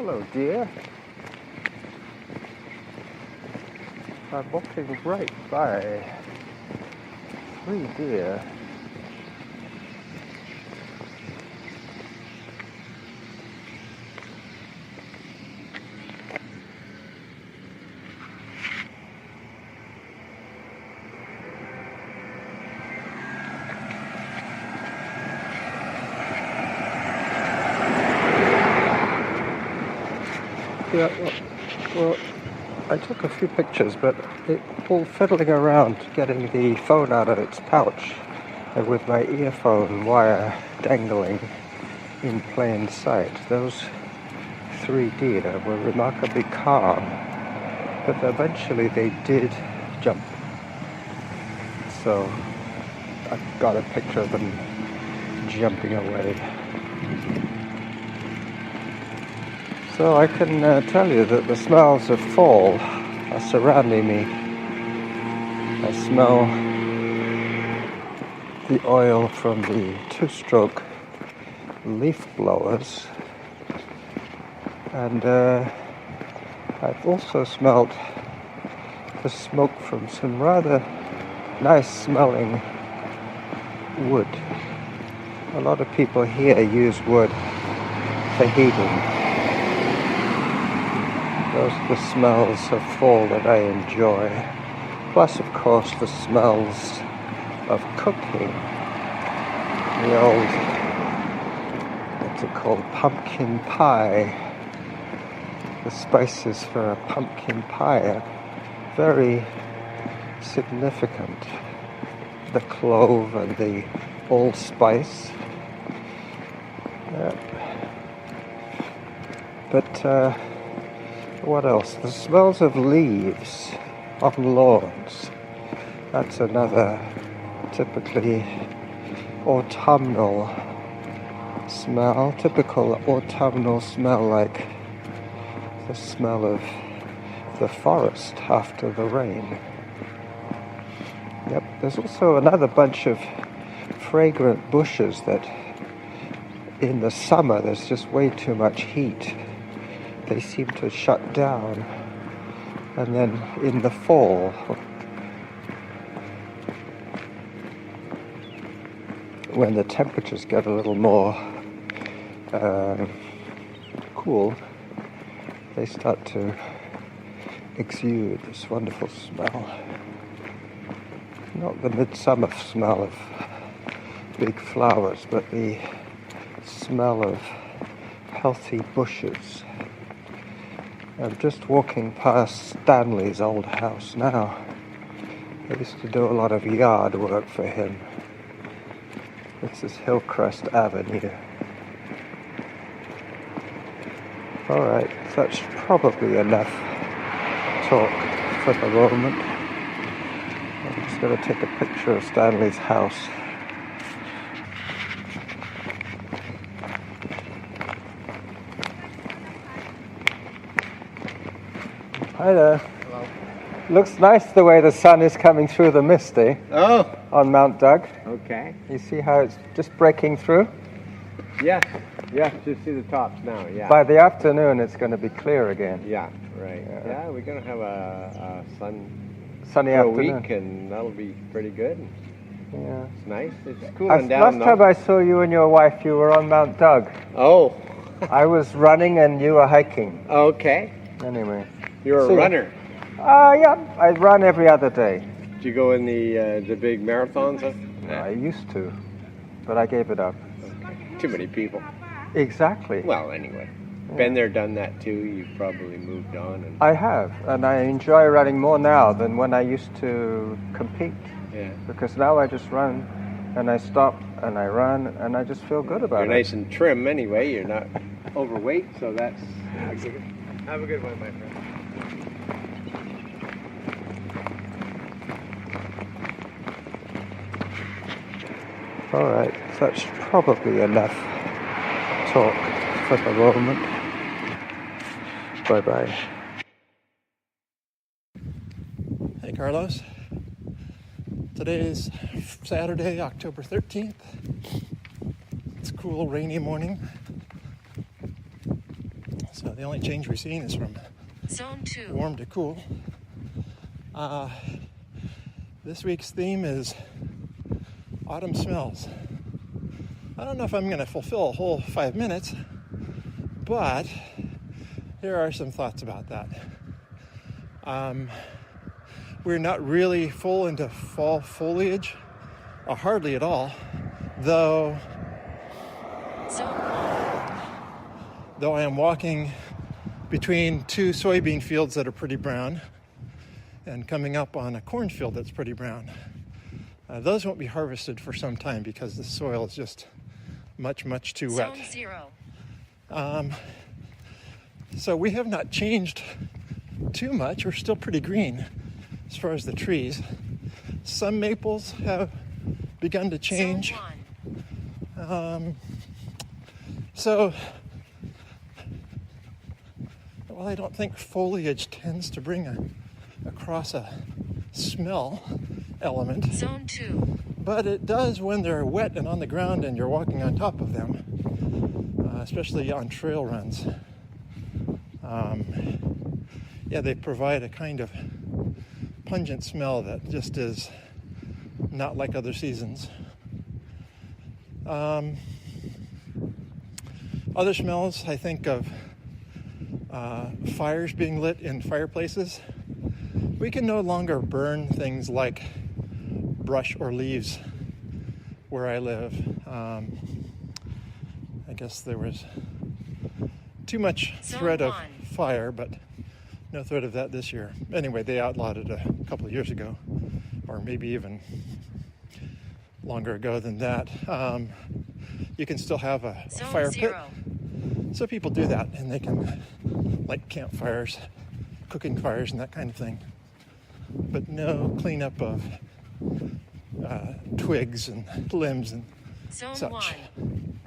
Hello, dear. I'm walking right by 3 deer. Yeah, well, I took a few pictures, but all fiddling around getting the phone out of its pouch with my earphone wire dangling in plain sight. Those 3 deer were remarkably calm, but eventually they did jump. So I got a picture of them jumping away. So I can tell you that the smells of fall are surrounding me. I smell the oil from the 2-stroke leaf blowers, and I've also smelt the smoke from some rather nice smelling wood. A lot of people here use wood for heating. Those are the smells of fall that I enjoy. Plus, of course, the smells of cooking. The old, what's it called, pumpkin pie. The spices for a pumpkin pie are very significant. The clove and the allspice. But what else? The smells of leaves on lawns. That's another typically autumnal smell. Typical autumnal smell, like the smell of the forest after the rain. Yep, there's also another bunch of fragrant bushes that in the summer there's just way too much heat. They seem to shut down, and then in the fall, when the temperatures get a little more cool, they start to exude this wonderful smell. Not the midsummer smell of big flowers, but the smell of healthy bushes. I'm just walking past Stanley's old house now. I used to do a lot of yard work for him. This is Hillcrest Avenue. Alright, that's probably enough talk for the moment. I'm just going to take a picture of Stanley's house. Hi there. Hello. Looks nice the way the sun is coming through the mist, eh? Oh. On Mount Doug. Okay. You see how it's just breaking through? Yes. Yes, just see the tops now, yeah. By the afternoon, it's going to be clear again. Yeah, right. Yeah, we're going to have a sunny afternoon. week, and that'll be pretty good. Yeah. It's nice. It's cooling down, last though. time I saw you and your wife, you were on Mount Doug. Oh. I was running and you were hiking. Okay. Anyway. You're a runner. Yeah, I run every other day. Did you go in the big marathons? I used to, but I gave it up. Okay. Too many people. Exactly. Well, anyway. Been there, done that too. You've probably moved on. And I have, and I enjoy running more now than when I used to compete. Yeah. Because now I just run, and I stop, and I run, and I just feel good about You're it. nice and trim anyway. You're not overweight, so that's good. Have a good one, my friend. All right, that's probably enough talk for the moment. Bye-bye. Hey, Carlos. Today is Saturday, October 13th. It's a cool, rainy morning. So The only change we've seen is from Zone 2. warm to cool. This week's theme is autumn smells. I don't know if I'm going to fulfill a whole 5 minutes, but here are some thoughts about that. We're not really full into fall foliage, or hardly at all, though I am walking between two soybean fields that are pretty brown and coming up on a cornfield that's pretty brown. Those won't be harvested for some time because the soil is just much too wet. Zone 0. So we have not changed too much. We're still pretty green as far as the trees. Some maples have begun to change. Zone 1. So, well, I don't think foliage tends to bring across a smell element. Zone 2. But it does when they're wet and on the ground and you're walking on top of them, especially on trail runs. Yeah, they provide a kind of pungent smell that just is not like other seasons. Other smells, I think of fires being lit in fireplaces. We can no longer burn things like brush or leaves where I live. I guess there was too much threat of fire, but no threat of that this year. Anyway, they outlawed it a couple of years ago, or maybe even longer ago than that. You can still have a fire pit. So people do that, and they can light campfires, cooking fires, and that kind of thing. But no cleanup of twigs and limbs and Zone such. 1.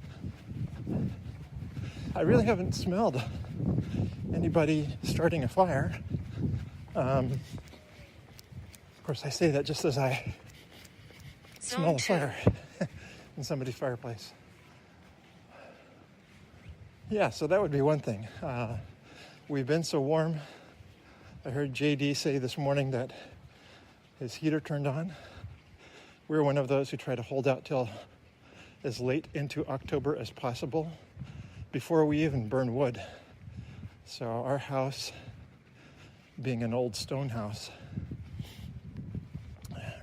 I really haven't smelled anybody starting a fire. Of course, I say that just as I smell a fire in somebody's fireplace. Yeah, so that would be one thing. We've been so warm. I heard JD say this morning that his heater turned on. We're one of those who try to hold out till as late into October as possible before we even burn wood. So our house, being an old stone house,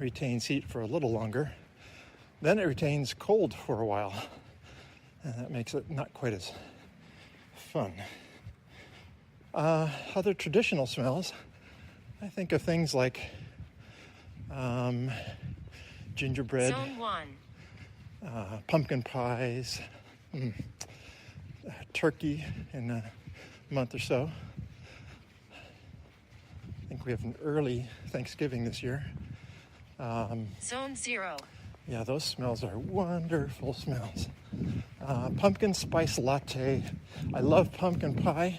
retains heat for a little longer. Then it retains cold for a while. And that makes it not quite as fun. Other traditional smells, I think of things like gingerbread, Zone 1. pumpkin pies, turkey in a month or so. I think we have an early Thanksgiving this year. Zone 0. Yeah, those smells are wonderful smells. Pumpkin spice latte. I love pumpkin pie,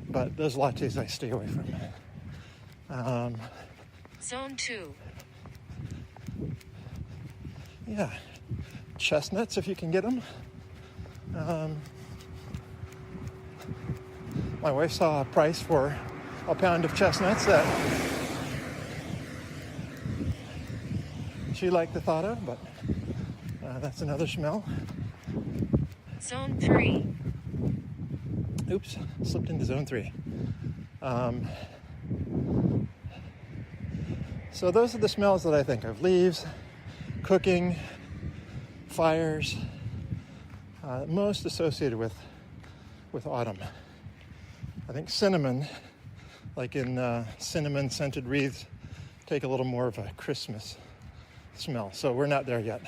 but those lattes I stay away from. Zone 2. Yeah, chestnuts if you can get them. My wife saw a price for a pound of chestnuts that she liked the thought of, but that's another smell. Zone 3. Oops, slipped into zone 3. So those are the smells that I think of. Leaves, cooking, fires, most associated with autumn. I think cinnamon, like in cinnamon scented wreaths, take a little more of a Christmas smell. So we're not there yet,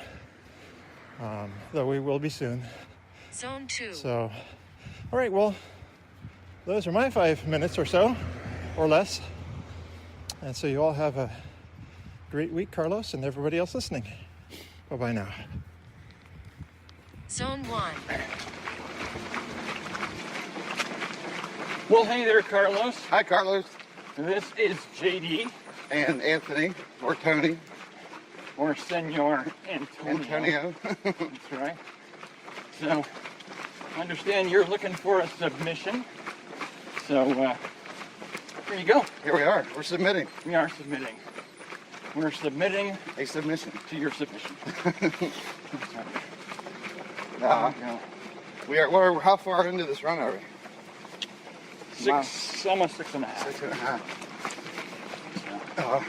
though we will be soon. Zone 2. So, all right, well, those are my 5 minutes or so, or less. And so you all have a great week, Carlos, and everybody else listening. Bye-bye now. Zone 1. Well, hey there, Carlos. Hi, Carlos. This is JD. And Anthony, or Tony. Or Senor Antonio. Antonio. That's right. So, I understand you're looking for a submission. So, here you go. Here we are. We're submitting. We are submitting. We're submitting A submission. to your submission. Uh, we're how far into this run are we? Almost 6.5. 6.5. So,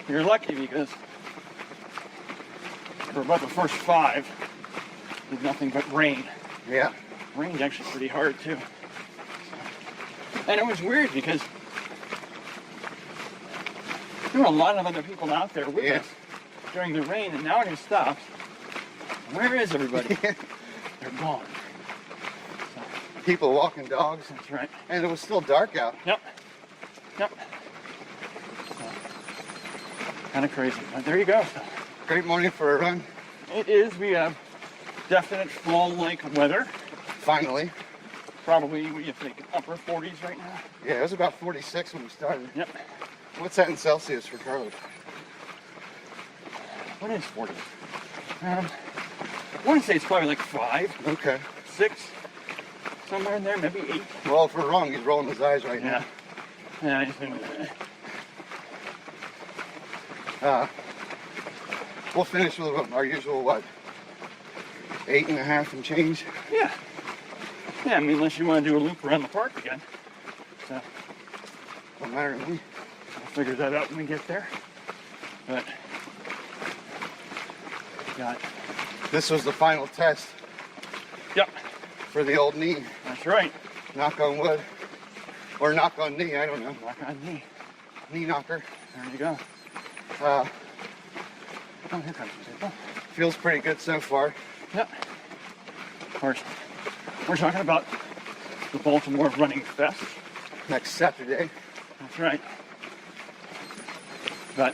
you're lucky because for about the first 5, there's nothing but rain. Yeah. Rain's actually pretty hard too. And it was weird because there were a lot of other people out there with us during the rain, and now it has stopped. Where is everybody? They're gone. So, People walking dogs. that's right. And it was still dark out. Yep. So, kind of crazy. But there you go. So, Great morning for a run. it is. We have definite fall-like weather. Finally. Probably, what do you think, upper 40s right now? Yeah, it was about 46 when we started. Yep. What's that in Celsius for Carlos? What is 40? I want to say it's probably like 5, Okay. 6, somewhere in there, maybe 8. Well, if we're wrong, he's rolling his eyes right Yeah. Yeah, he's been, now. We'll finish with our usual, 8.5 and change? yeah. Yeah, I mean, unless you want to do a loop around the park again. So, Don't matter to me. we'll figure that out when we get there. But, got, This was the final test yep, for the old knee. that's right. Knock on wood. Or knock on knee, I don't know. Knock on knee. Knee knocker. There you go. Uh, Oh, here comes the people. feels pretty good so far. Yep. Of course, we're talking about the Baltimore Running Fest. Next Saturday. That's right. But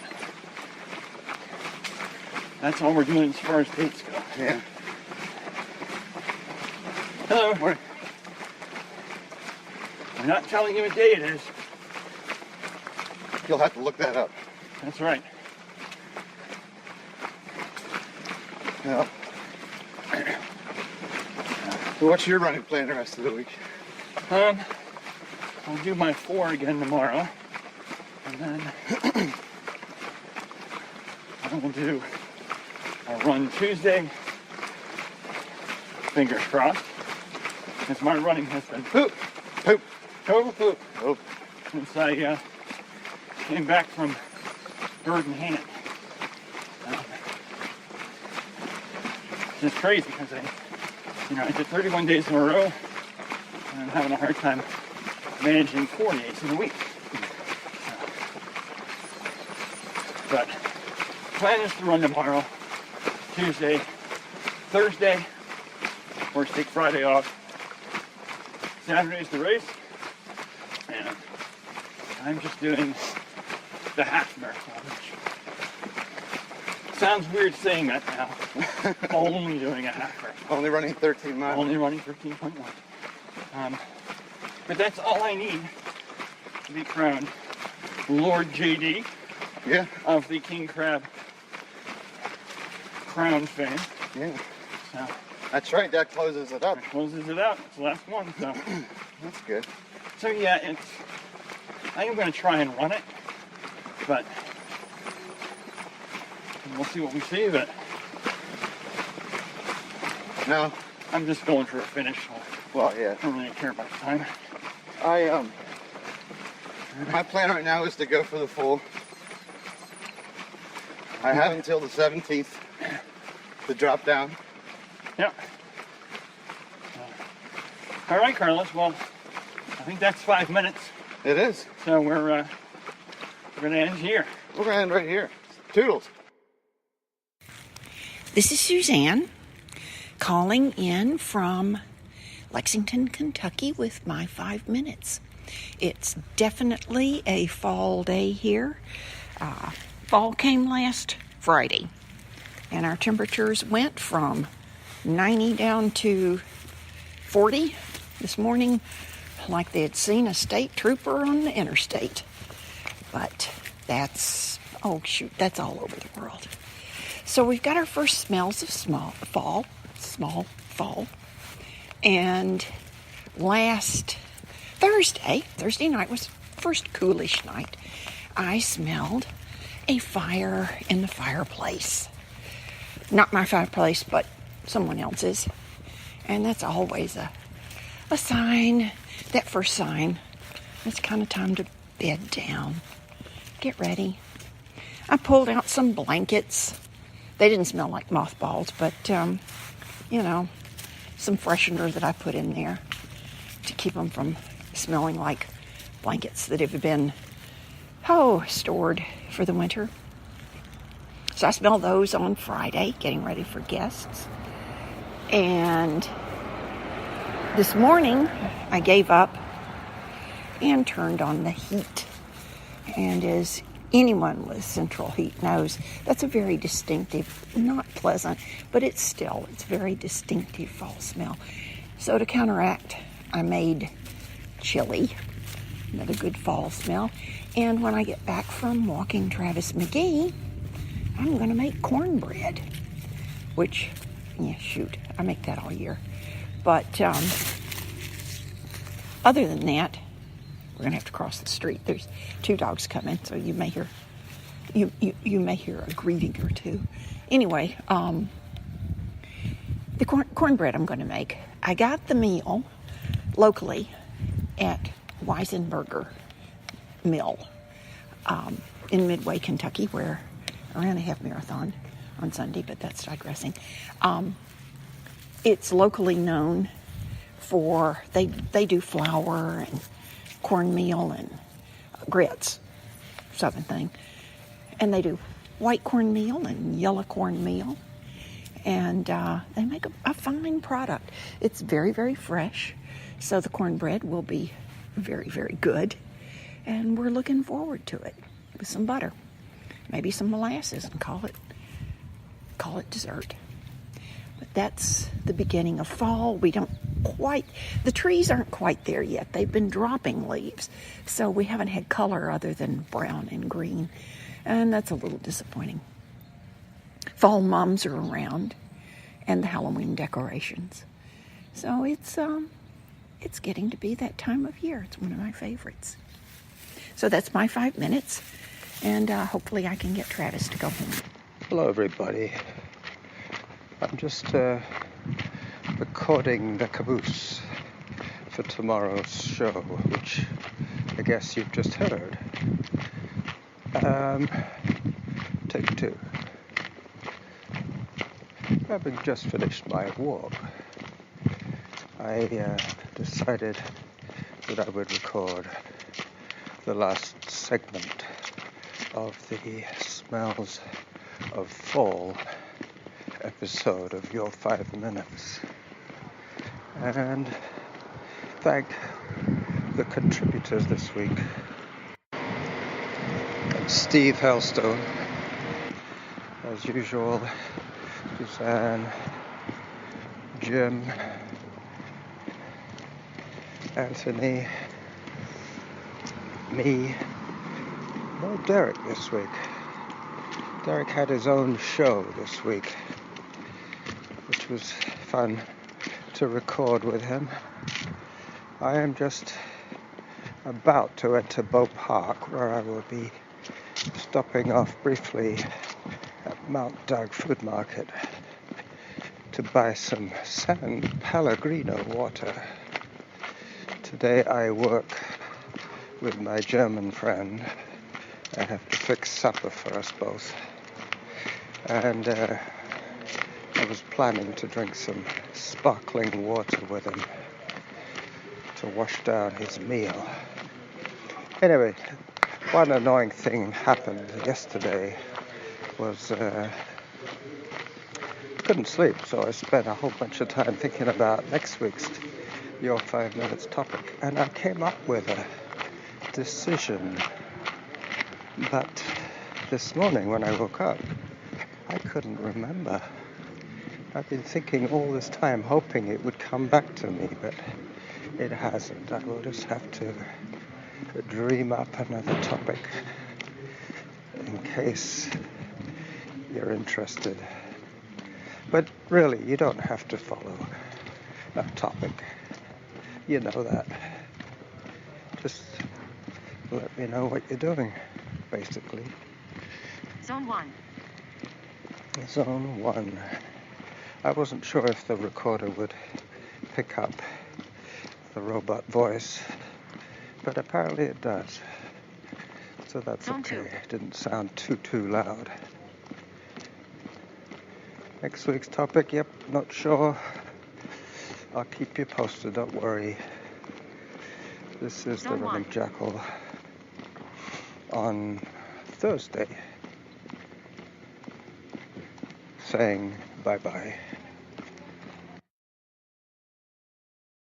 that's all we're doing as far as dates go. Yeah. Hello. Morning. We're not telling you what day it is. You'll have to look that up. That's right. Yeah. So what's your running plan the rest of the week? I'll do my 4 again tomorrow. And then I will do a run Tuesday. Fingers crossed. Because my running has been Poop. Poop. total poop Poop. since I came back from bird in hand. It's just crazy because I did 31 days in a row and I'm having a hard time managing 48 in a week. But plan is to run tomorrow, Tuesday, Thursday, of course take Friday off. Saturday's the race, and I'm just doing the half marathon, which sounds weird saying that now. Only doing a half marathon. Only running 13 miles. Only running 13.1. But that's all I need to be crowned Lord JD Yeah. of the King Crab crown fame. Yeah. So That's right. That closes it up. that closes it out. It's the last one. So, That's good. yeah, I am going to try and run it, but we'll see what we see. But No. I'm just going for a finish. So Well, yeah. I don't really care about the time. My plan right now is to go for the full. I have until the 17th to drop down. Yeah. All right, Carlos. Well, I think that's 5 minutes. It is. So we're going to end here. We're gonna end right here. Toodles. This is Suzanne calling in from Lexington, Kentucky with my 5 minutes. It's definitely a fall day here. Fall came last Friday, and our temperatures went from 90 down to 40 this morning, like they had seen a state trooper on the interstate. But that's all over the world. So we've got our first smells of small fall. And last Thursday night was first coolish night. I smelled a fire in the fireplace. Not my fireplace, but someone else's. And that's always a sign, that first sign. It's kind of time to bed down. Get ready. I pulled out some blankets. They didn't smell like mothballs, but, some freshener that I put in there to keep them from smelling like blankets that have been, stored for the winter. So I smelled those on Friday, getting ready for guests. And this morning, I gave up and turned on the heat. And as anyone with central heat knows, that's a very distinctive, not pleasant, but it's very distinctive fall smell. So to counteract, I made chili, another good fall smell. And when I get back from walking Travis McGee, I'm going to make cornbread, which, I make that all year. But other than that, we're going to have to cross the street. There's 2 dogs coming, so you may hear a greeting or two. Anyway, the cornbread I'm going to make. I got the meal locally at Weisenberger Mill in Midway, Kentucky, where I ran a half marathon on Sunday, but that's digressing. It's locally known for, they do flour and cornmeal and grits, southern thing. And they do white cornmeal and yellow cornmeal. And they make a fine product. It's very, very fresh. So the cornbread will be very, very good. And we're looking forward to it with some butter. Maybe some molasses and call it dessert. But that's the beginning of fall. The trees aren't quite there yet. They've been dropping leaves. So we haven't had color other than brown and green. And that's a little disappointing. Fall mums are around and the Halloween decorations. So it's getting to be that time of year. It's one of my favorites. So that's my 5 minutes. And hopefully I can get Travis to go home. Hello, everybody. I'm just recording the caboose for tomorrow's show, which I guess you've just heard. Take 2. Having just finished my walk, I decided that I would record the last segment of the Smells of Fall episode of Your 5 Minutes, and thank the contributors this week. And Steve Hellstone, as usual, Suzanne, Jim, Anthony, me, no Derrick this week. Derrick had his own show this week, which was fun to record with him. I am just about to enter Bow Park, where I will be stopping off briefly at Mount Doug Food Market to buy some San Pellegrino water. Today I work with my German friend. I have to fix supper for us both. And I was planning to drink some sparkling water with him to wash down his meal. Anyway, one annoying thing happened yesterday was couldn't sleep, so I spent a whole bunch of time thinking about next week's Your 5 Minutes topic, and I came up with a decision. But this morning when I woke up, I couldn't remember. I've been thinking all this time, hoping it would come back to me, but it hasn't. I will just have to dream up another topic in case you're interested. But really, you don't have to follow a topic. You know that. just let me know what you're doing, basically. Zone 1. Zone 1. I wasn't sure if the recorder would pick up the robot voice, but apparently it does. So that's Zone okay. 2. It didn't sound too loud. Next week's topic, yep, not sure. I'll keep you posted, don't worry. This is the Zone Reverend 1. Jackal on Thursday, saying bye-bye.